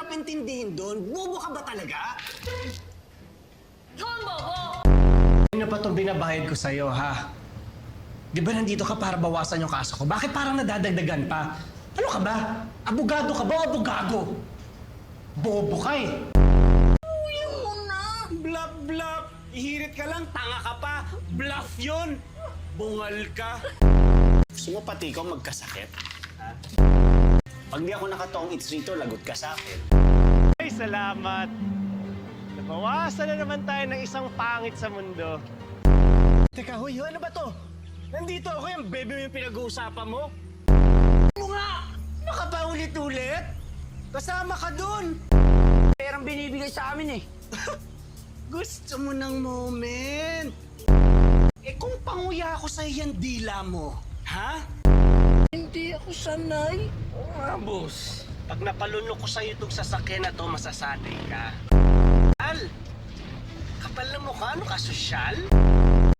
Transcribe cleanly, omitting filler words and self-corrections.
mahirap intindihin doon? Bobo ka ba talaga? Ikaw ang bobo! Ano pa itong binabayad ko sa'yo, ha? Di ba nandito ka para bawasan yung kaso ko? Bakit parang nadadagdagan pa? Ano ka ba? Abogado ka ba o abogago? Bobo ka eh. Uyan mo na! Bluff, bluff! Ihirit ka lang, tanga ka pa! Bluff yun! Bungal ka! Gusto mo pati ikaw magkasakit? Ha? Pag di ako nakatong it's rito, lagot ka sa akin. Ay, salamat. Nabawasan na naman tayo ng isang pangit sa mundo. Teka, huy, ano ba to? Nandito ako, yung bebe mo yung pinag-uusapan mo? Ano nga? Ano ka ba ulit-ulit? Kasama ka dun! Perang binibigay sa amin eh. Gusto mo ng moment? Eh kung panguya ako sa yan dila mo, ha? Hindi ako sanay. Oo nga, boss. Pag napalunok ko sa'yo itong sasakyan na to, masasanay ka. Al! Kapal na mukha, ano ka, sosyal?